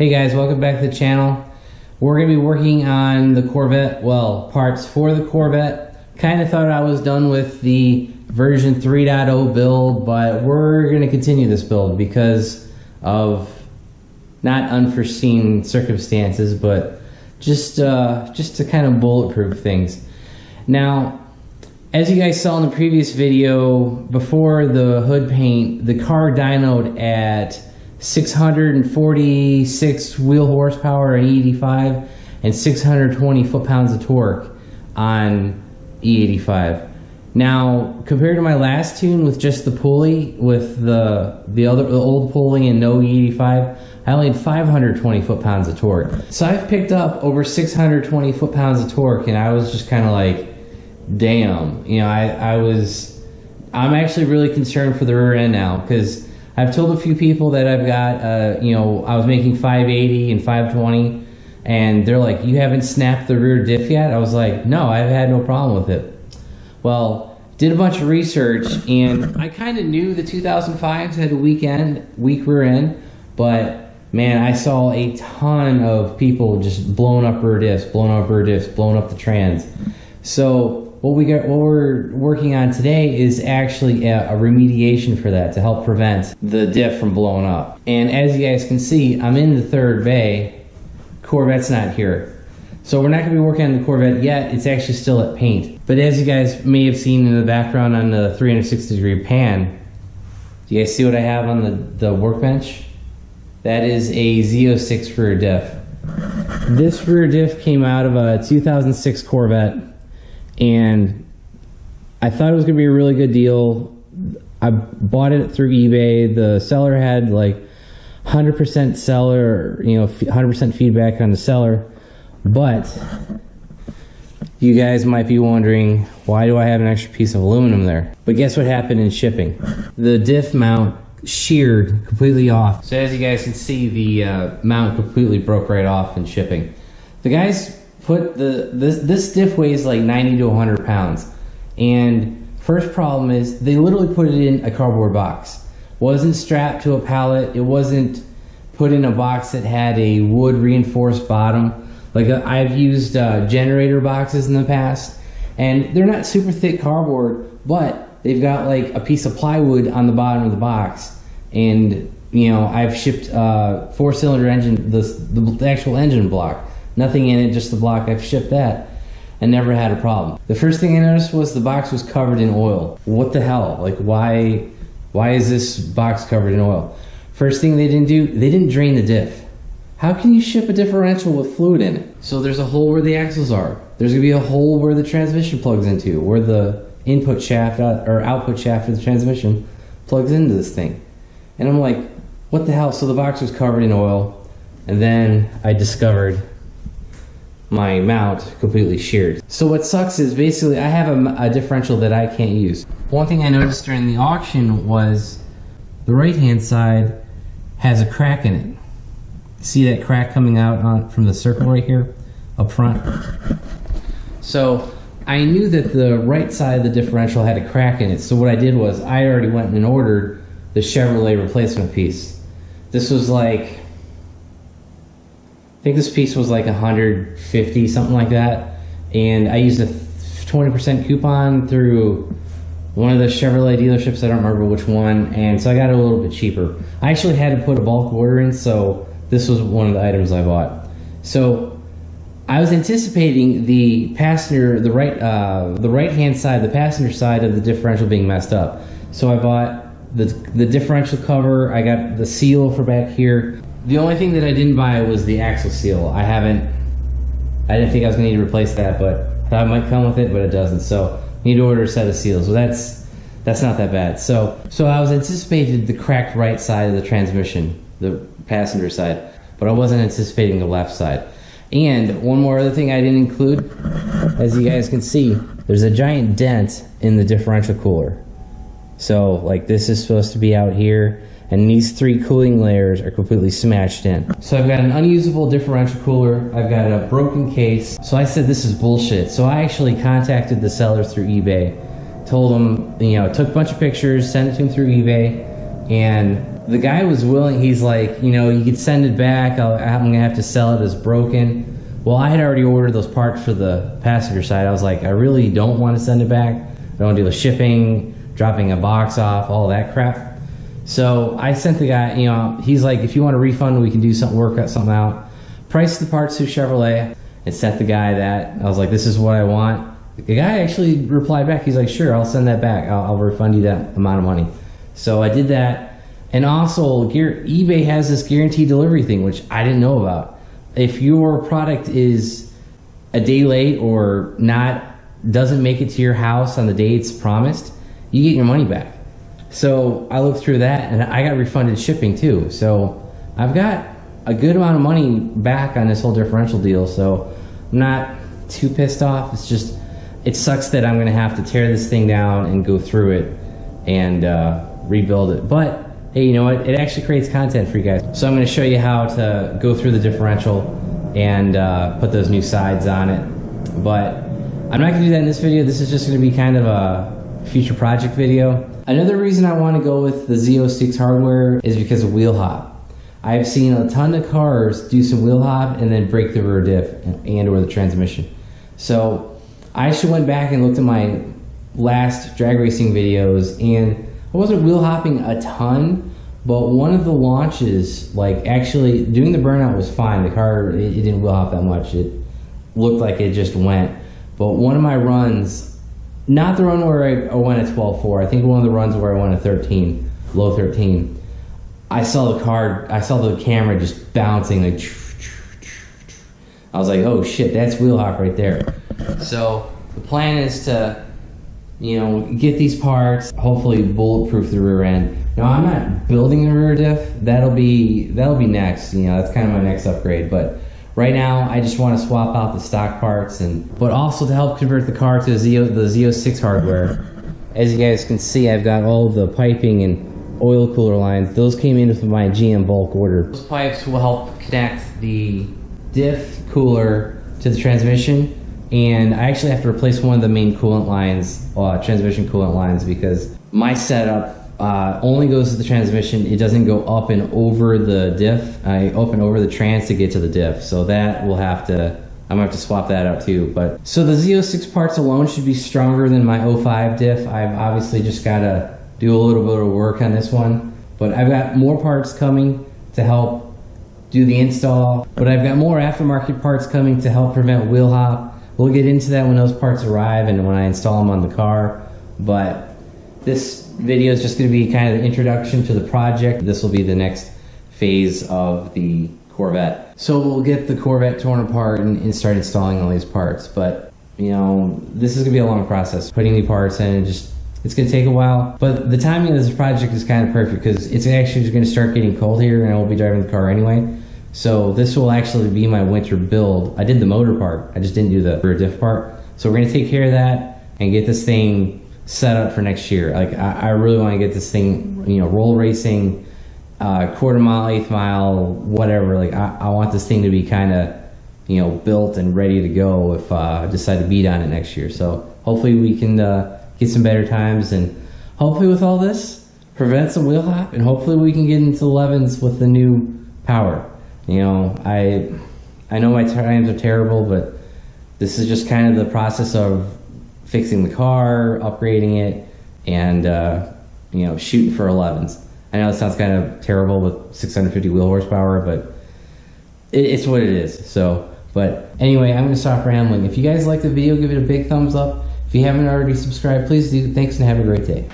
Hey guys, welcome back to the channel. We're going to be working on the Corvette, well, parts for the Corvette. Kind of thought I was done with the version 3.0 build, but we're going to continue this build because of not unforeseen circumstances, but just to kind of bulletproof things. Now, as you guys saw in the previous video, before the hood paint, the car dynoed at 646 wheel horsepower on E85 and 620 foot-pounds of torque on E85. Now, compared to my last tune with just the pulley, with the old pulley and no E85, I only had 520 foot-pounds of torque. So I've picked up over 620 foot-pounds of torque, and I was just kind of like, damn. You know, I'm actually really concerned for the rear end now, because I've told a few people that I've got, you know, I was making 580 and 520, and they're like, you haven't snapped the rear diff yet? I was like, no, I've had no problem with it. Well, did a bunch of research, and I kind of knew the 2005s had a weak rear end, but man, I saw a ton of people just blowing up rear diffs, blowing up the trans. So what we're working on today is actually a remediation for that to help prevent the diff from blowing up. And as you guys can see, I'm in the third bay. Corvette's not here. So we're not going to be working on the Corvette yet. It's actually still at paint. But as you guys may have seen in the background on the 360-degree pan, do you guys see what I have on the workbench? That is a Z06 rear diff. This rear diff came out of a 2006 Corvette, and I thought it was going to be a really good deal. I bought it through eBay. The seller had like 100% seller, you know, 100% feedback on the seller. But you guys might be wondering, why do I have an extra piece of aluminum there? But guess what happened in shipping? The diff mount sheared completely off. So as you guys can see, the mount completely broke right off in shipping. The guys put this diff weighs like 90 to 100 pounds, and first problem is they literally put it in a cardboard box. Wasn't strapped to a pallet. It wasn't put in a box that had a wood reinforced bottom. Like I've used generator boxes in the past, and they're not super thick cardboard, but they've got like a piece of plywood on the bottom of the box. And you know, I've shipped 4-cylinder engine, the actual engine block. Nothing in it, just the block. I've shipped that and never had a problem. The first thing I noticed was the box was covered in oil. What the hell? Like, why is this box covered in oil? First thing they didn't do, they didn't drain the diff. How can you ship a differential with fluid in it? So there's a hole where the axles are. There's gonna be a hole where the transmission plugs into, where the input shaft or output shaft of the transmission plugs into this thing. And I'm like, what the hell? So the box was covered in oil, and then I discovered my mount completely sheared. So what sucks is basically I have a differential that I can't use. One thing I noticed during the auction was the right hand side has a crack in it. See that crack coming out from the circle right here up front? So I knew that the right side of the differential had a crack in it, so what I did was I already went and ordered the Chevrolet replacement piece. This was like, I think this piece was like 150, something like that. And I used a 20% coupon through one of the Chevrolet dealerships, I don't remember which one, and so I got it a little bit cheaper. I actually had to put a bulk order in, so this was one of the items I bought. So I was anticipating the passenger, the right hand side, the passenger side of the differential being messed up. So I bought the differential cover, I got the seal for back here. The only thing that I didn't buy was the axle seal. I didn't think I was gonna need to replace that, but I thought it might come with it, but it doesn't. So I need to order a set of seals. So that's not that bad. So I was anticipating the cracked right side of the transmission, the passenger side, but I wasn't anticipating the left side. And one more other thing I didn't include, as you guys can see, there's a giant dent in the differential cooler. So like this is supposed to be out here, and these 3 cooling layers are completely smashed in. So I've got an unusable differential cooler, I've got a broken case. So I said this is bullshit. So I actually contacted the sellers through eBay, told them, you know, took a bunch of pictures, sent it to them through eBay, and the guy was willing. He's like, you know, you could send it back. I'm gonna have to sell it as broken. Well, I had already ordered those parts for the passenger side. I was like, I really don't want to send it back. I don't deal with shipping, dropping a box off, all that crap. So I sent the guy, you know, he's like, if you want a refund, we can do something, work out something out. Priced the parts to Chevrolet and sent the guy that. I was like, this is what I want. The guy actually replied back. He's like, sure, I'll send that back. I'll refund you that amount of money. So I did that. And also, eBay has this guaranteed delivery thing, which I didn't know about. If your product is a day late or doesn't make it to your house on the day it's promised, you get your money back. So I looked through that and I got refunded shipping too. So I've got a good amount of money back on this whole differential deal. So I'm not too pissed off. It's just, it sucks that I'm gonna have to tear this thing down and go through it and rebuild it. But hey, you know what? It actually creates content for you guys. So I'm going to show you how to go through the differential and put those new sides on it. But I'm not going to do that in this video. This is just going to be kind of a future project video. Another reason I want to go with the Z06 hardware is because of wheel hop. I've seen a ton of cars do some wheel hop and then break the rear diff and or the transmission. So I actually went back and looked at my last drag racing videos, and I wasn't wheel hopping a ton, but one of the launches, like actually doing the burnout was fine. The car, it didn't wheel hop that much. It looked like it just went. But one of my runs, not the run where I went at 12.4, I think one of the runs where I went at 13, low 13, I saw the camera just bouncing like, I was like, oh shit, that's wheel hop right there. So the plan is to, you know, get these parts, hopefully bulletproof the rear end. Now I'm not building a rear diff. That'll be next. You know, that's kind of my next upgrade. But right now, I just want to swap out the stock parts, but also to help convert the car to the Z06 hardware. As you guys can see, I've got all the piping and oil cooler lines. Those came in with my GM bulk order. Those pipes will help connect the diff cooler to the transmission. And I actually have to replace one of the main coolant lines, transmission coolant lines, because my setup only goes to the transmission. It doesn't go up and over the diff, up and over the trans to get to the diff. So that I'm gonna have to swap that out too. But so the Z06 parts alone should be stronger than my 05 diff. I've obviously just gotta do a little bit of work on this one, but I've got more parts coming to help do the install. But I've got more aftermarket parts coming to help prevent wheel hop. We'll get into that when those parts arrive and when I install them on the car. But this video is just going to be kind of the introduction to the project. This will be the next phase of the Corvette. So we'll get the Corvette torn apart and start installing all these parts. But, you know, this is going to be a long process. Putting the parts in, it's going to take a while. But the timing of this project is kind of perfect because it's actually going to start getting cold here and I will be driving the car anyway. So this will actually be my winter build. I did the motor part, I just didn't do the rear diff part. So we're gonna take care of that and get this thing set up for next year. Like I really wanna get this thing, you know, roll racing, quarter mile, eighth mile, whatever. Like I want this thing to be kind of, you know, built and ready to go if I decide to beat on it next year. So hopefully we can get some better times, and hopefully with all this, prevent some wheel hop, and hopefully we can get into the 11s with the new power. You know, I know my times are terrible, but this is just kind of the process of fixing the car, upgrading it, and you know, shooting for 11s. I know it sounds kind of terrible with 650 wheel horsepower, but it's what it is. So, but anyway, I'm going to stop rambling. If you guys like the video, give it a big thumbs up. If you haven't already subscribed, please do. Thanks and have a great day.